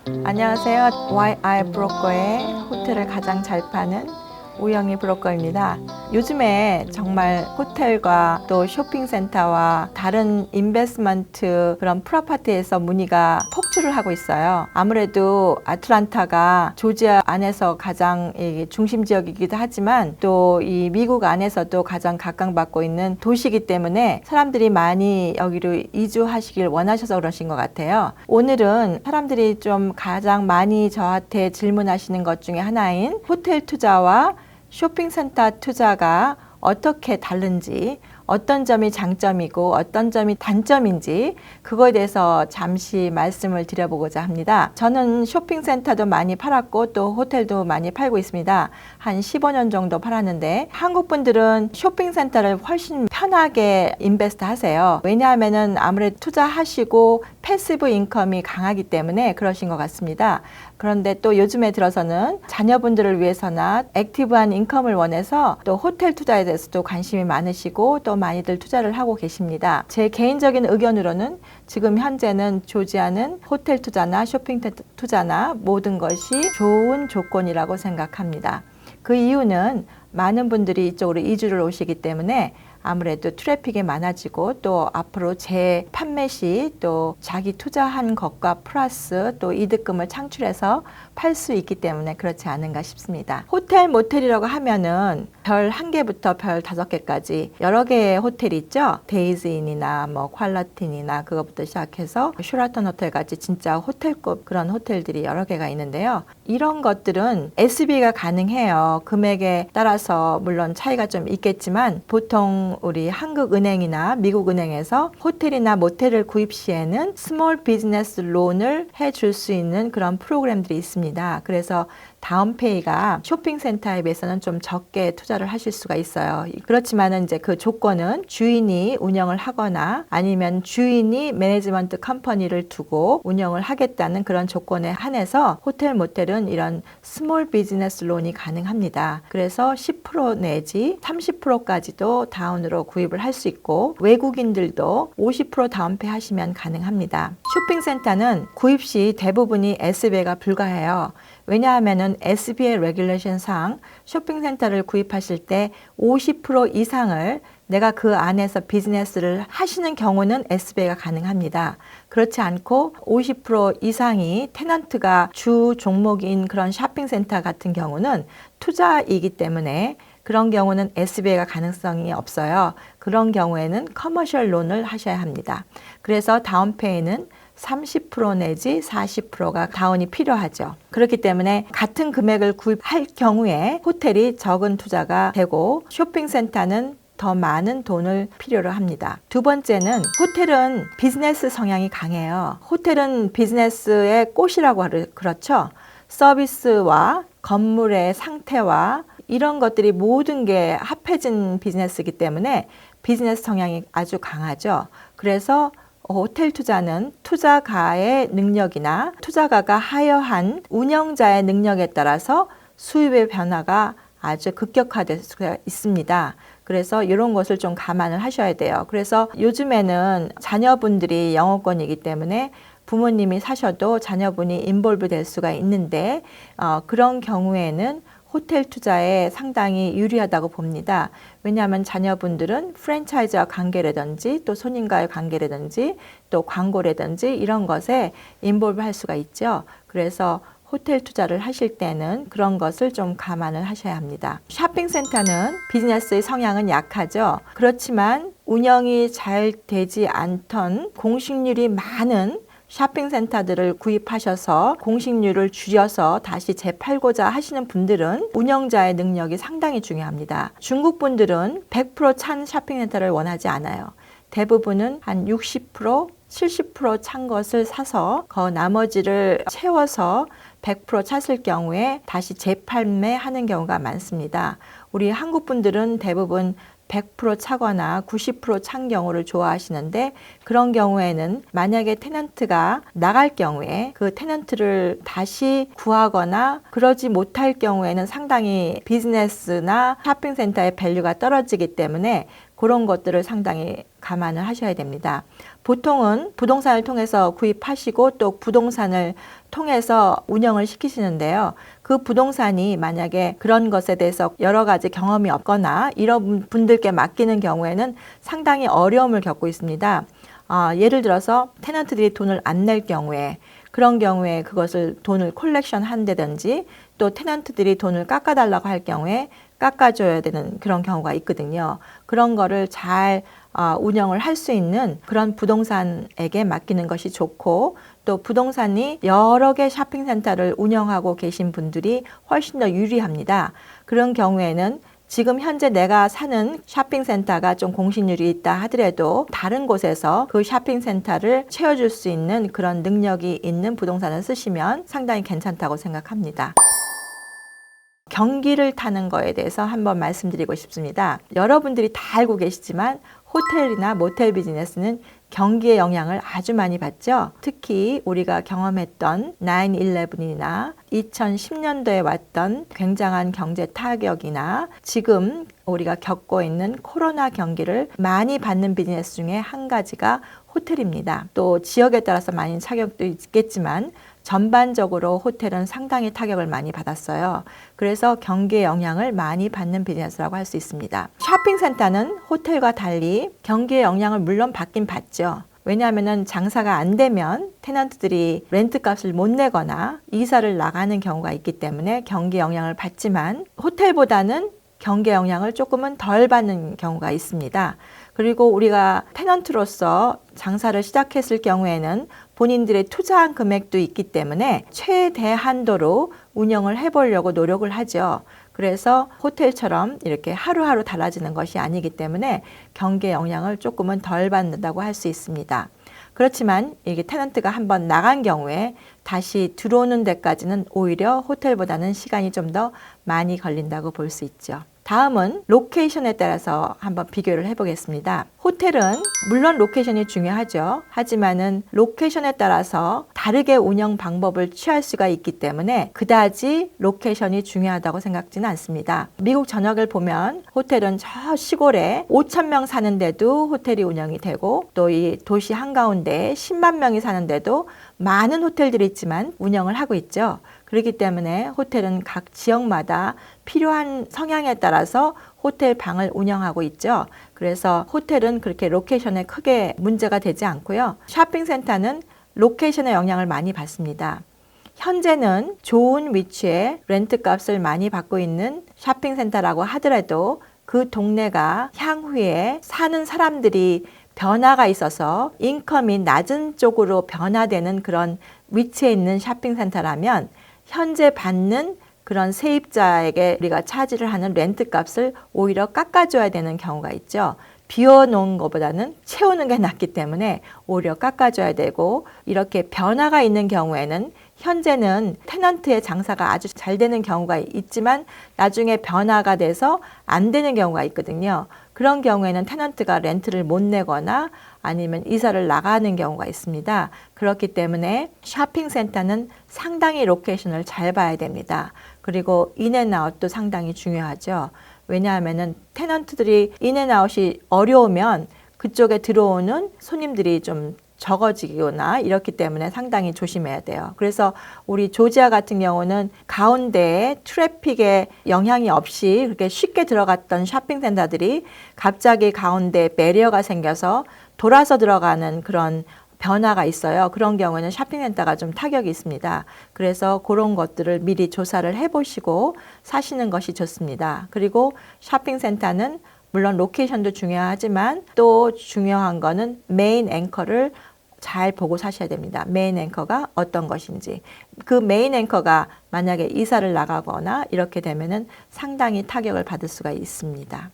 안녕하세요. YI 브로커의 호텔을 가장 잘 파는 우영희 브로커입니다. 요즘에 정말 호텔과 또 쇼핑센터와 다른 인베스트먼트 그런 프로퍼티에서 문의가 폭주를 하고 있어요. 아무래도 아틀란타가 조지아 안에서 가장 중심 지역이기도 하지만 또 이 미국 안에서도 가장 각광받고 있는 도시이기 때문에 사람들이 많이 여기로 이주하시길 원하셔서 그러신 것 같아요. 오늘은 사람들이 좀 가장 많이 저한테 질문하시는 것 중에 하나인 호텔 투자와 쇼핑센터 투자가 어떻게 다른지, 어떤 점이 장점이고 어떤 점이 단점인지 그거에 대해서 잠시 말씀을 드려보고자 합니다. 저는 쇼핑센터도 많이 팔았고 또 호텔도 많이 팔고 있습니다. 한 15년 정도 팔았는데 한국 분들은 쇼핑센터를 훨씬 편하게 인베스트 하세요. 왜냐하면은 아무래도 투자하시고 패시브 인컴이 강하기 때문에 그러신 것 같습니다. 그런데 또 요즘에 들어서는 자녀분들을 위해서나 액티브한 인컴을 원해서 또 호텔 투자에 대해서도 관심이 많으시고 또 많이들 투자를 하고 계십니다. 제 개인적인 의견으로는 지금 현재는 조지아는 호텔 투자나 쇼핑 투자나 모든 것이 좋은 조건이라고 생각합니다. 그 이유는 많은 분들이 이쪽으로 이주를 오시기 때문에 아무래도 트래픽이 많아지고 또 앞으로 재판매 시 또 자기 투자한 것과 플러스 또 이득금을 창출해서 팔 수 있기 때문에 그렇지 않은가 싶습니다. 호텔 모텔이라고 하면은 별 1개부터 별 5개까지 여러 개의 호텔이 있죠. 데이즈인이나 뭐 퀄러틴이나 그것부터 시작해서 슈라톤 호텔 같이 진짜 호텔급 그런 호텔들이 여러 개가 있는데요. 이런 것들은 SB가 가능해요. 금액에 따라서 물론 차이가 좀 있겠지만 보통 우리 한국은행이나 미국은행에서 호텔이나 모텔을 구입 시에는 스몰 비즈니스 론을 해줄 수 있는 그런 프로그램들이 있습니다. 그래서 다운페이가 쇼핑센터에 비해서는 좀 적게 투자를 하실 수가 있어요. 그렇지만은 이제 그 조건은 주인이 운영을 하거나 아니면 주인이 매니지먼트 컴퍼니를 두고 운영을 하겠다는 그런 조건에 한해서 호텔 모텔은 이런 스몰 비즈니스 론이 가능합니다. 그래서 10% 내지 30%까지도 다운으로 구입을 할 수 있고 외국인들도 50% 다운페이 하시면 가능합니다. 쇼핑센터는 구입 시 대부분이 SBA가 불가해요. 왜냐하면은 SBA 레귤레이션상 쇼핑센터를 구입하실 때 50% 이상을 내가 그 안에서 비즈니스를 하시는 경우는 SBA가 가능합니다. 그렇지 않고 50% 이상이 테넌트가 주 종목인 그런 쇼핑센터 같은 경우는 투자이기 때문에 그런 경우는 SBA가 가능성이 없어요. 그런 경우에는 커머셜 론을 하셔야 합니다. 그래서 다운페이는 30% 내지 40%가 다운이 필요하죠. 그렇기 때문에 같은 금액을 구입할 경우에 호텔이 적은 투자가 되고 쇼핑센터는 더 많은 돈을 필요로 합니다. 두 번째는 호텔은 비즈니스 성향이 강해요. 호텔은 비즈니스의 꽃이라고 그렇죠. 서비스와 건물의 상태와 이런 것들이 모든 게 합해진 비즈니스이기 때문에 비즈니스 성향이 아주 강하죠. 그래서 호텔 투자는 투자가의 능력이나 투자가가 하여한 운영자의 능력에 따라서 수입의 변화가 아주 급격화될 수가 있습니다. 그래서 이런 것을 좀 감안을 하셔야 돼요. 그래서 요즘에는 자녀분들이 영어권이기 때문에 부모님이 사셔도 자녀분이 인볼브 될 수가 있는데 그런 경우에는 호텔 투자에 상당히 유리하다고 봅니다. 왜냐하면 자녀분들은 프랜차이즈와 관계라든지 또 손님과의 관계라든지 또 광고라든지 이런 것에 인볼브 할 수가 있죠. 그래서 호텔 투자를 하실 때는 그런 것을 좀 감안을 하셔야 합니다. 쇼핑센터는 비즈니스의 성향은 약하죠. 그렇지만 운영이 잘 되지 않던 공식률이 많은 쇼핑센터들을 구입하셔서 공식률을 줄여서 다시 재팔고자 하시는 분들은 운영자의 능력이 상당히 중요합니다. 중국 분들은 100% 찬 쇼핑센터를 원하지 않아요. 대부분은 한 60%, 70% 찬 것을 사서 그 나머지를 채워서 100% 찼을 경우에 다시 재판매하는 경우가 많습니다. 우리 한국 분들은 대부분 100% 차거나 90%찬 경우를 좋아하시는데 그런 경우에는 만약에 테넌트가 나갈 경우에 그 테넌트를 다시 구하거나 그러지 못할 경우에는 상당히 비즈니스나 쇼핑센터의 밸류가 떨어지기 때문에 그런 것들을 상당히 감안을 하셔야 됩니다. 보통은 부동산을 통해서 구입하시고 또 부동산을 통해서 운영을 시키시는데요. 그 부동산이 만약에 그런 것에 대해서 여러 가지 경험이 없거나 이런 분들께 맡기는 경우에는 상당히 어려움을 겪고 있습니다. 예를 들어서 테넌트들이 돈을 안 낼 경우에 그런 경우에 그것을 돈을 콜렉션 한다든지 또 테넌트들이 돈을 깎아달라고 할 경우에 깎아줘야 되는 그런 경우가 있거든요. 그런 거를 잘 운영을 할 수 있는 그런 부동산에게 맡기는 것이 좋고 또 부동산이 여러 개 쇼핑센터를 운영하고 계신 분들이 훨씬 더 유리합니다. 그런 경우에는 지금 현재 내가 사는 쇼핑센터가 좀 공실률이 있다 하더라도 다른 곳에서 그 쇼핑센터를 채워줄 수 있는 그런 능력이 있는 부동산을 쓰시면 상당히 괜찮다고 생각합니다. 경기를 타는 거에 대해서 한번 말씀드리고 싶습니다. 여러분들이 다 알고 계시지만 호텔이나 모텔 비즈니스는 경기의 영향을 아주 많이 받죠. 특히 우리가 경험했던 9/11이나 2010년도에 왔던 굉장한 경제 타격이나 지금 우리가 겪고 있는 코로나 경기를 많이 받는 비즈니스 중에 한 가지가 호텔입니다. 또 지역에 따라서 많이 타격도 있겠지만 전반적으로 호텔은 상당히 타격을 많이 받았어요. 그래서 경기의 영향을 많이 받는 비즈니스라고 할 수 있습니다. 쇼핑센터는 호텔과 달리 경기의 영향을 물론 받긴 받죠. 왜냐하면 장사가 안 되면 테넌트들이 렌트값을 못 내거나 이사를 나가는 경우가 있기 때문에 경기 영향을 받지만 호텔보다는 경기 영향을 조금은 덜 받는 경우가 있습니다. 그리고 우리가 테넌트로서 장사를 시작했을 경우에는 본인들의 투자한 금액도 있기 때문에 최대한도로 운영을 해보려고 노력을 하죠. 그래서 호텔처럼 이렇게 하루하루 달라지는 것이 아니기 때문에 경기의 영향을 조금은 덜 받는다고 할 수 있습니다. 그렇지만 이게 테넌트가 한번 나간 경우에 다시 들어오는 데까지는 오히려 호텔보다는 시간이 좀 더 많이 걸린다고 볼 수 있죠. 다음은 로케이션에 따라서 한번 비교를 해보겠습니다. 호텔은 물론 로케이션이 중요하죠. 하지만은 로케이션에 따라서 다르게 운영 방법을 취할 수가 있기 때문에 그다지 로케이션이 중요하다고 생각지는 않습니다. 미국 전역을 보면 호텔은 저 시골에 5,000명 사는데도 호텔이 운영이 되고 또 이 도시 한가운데에 10만 명이 사는데도 많은 호텔들이 있지만 운영을 하고 있죠. 그렇기 때문에 호텔은 각 지역마다 필요한 성향에 따라서 호텔 방을 운영하고 있죠. 그래서 호텔은 그렇게 로케이션에 크게 문제가 되지 않고요. 쇼핑센터는 로케이션의 영향을 많이 받습니다. 현재는 좋은 위치에 렌트값을 많이 받고 있는 쇼핑센터라고 하더라도 그 동네가 향후에 사는 사람들이 변화가 있어서 인컴이 낮은 쪽으로 변화되는 그런 위치에 있는 쇼핑센터라면 현재 받는 그런 세입자에게 우리가 차지를 하는 렌트 값을 오히려 깎아줘야 되는 경우가 있죠. 비워놓은 것보다는 채우는 게 낫기 때문에 오히려 깎아줘야 되고 이렇게 변화가 있는 경우에는 현재는 테넌트의 장사가 아주 잘 되는 경우가 있지만 나중에 변화가 돼서 안 되는 경우가 있거든요. 그런 경우에는 테넌트가 렌트를 못 내거나 아니면 이사를 나가는 경우가 있습니다. 그렇기 때문에 쇼핑센터는 상당히 로케이션을 잘 봐야 됩니다. 그리고 인앤아웃도 상당히 중요하죠. 왜냐하면 테넌트들이 인앤아웃이 어려우면 그쪽에 들어오는 손님들이 좀 적어지거나 이렇기 때문에 상당히 조심해야 돼요. 그래서 우리 조지아 같은 경우는 가운데에 트래픽에 영향이 없이 그렇게 쉽게 들어갔던 쇼핑센터들이 갑자기 가운데 배리어가 생겨서 돌아서 들어가는 그런 변화가 있어요. 그런 경우에는 쇼핑센터가 좀 타격이 있습니다. 그래서 그런 것들을 미리 조사를 해보시고 사시는 것이 좋습니다. 그리고 쇼핑센터는 물론 로케이션도 중요하지만 또 중요한 거는 메인 앵커를 잘 보고 사셔야 됩니다. 메인 앵커가 어떤 것인지. 그 메인 앵커가 만약에 이사를 나가거나 이렇게 되면은 상당히 타격을 받을 수가 있습니다.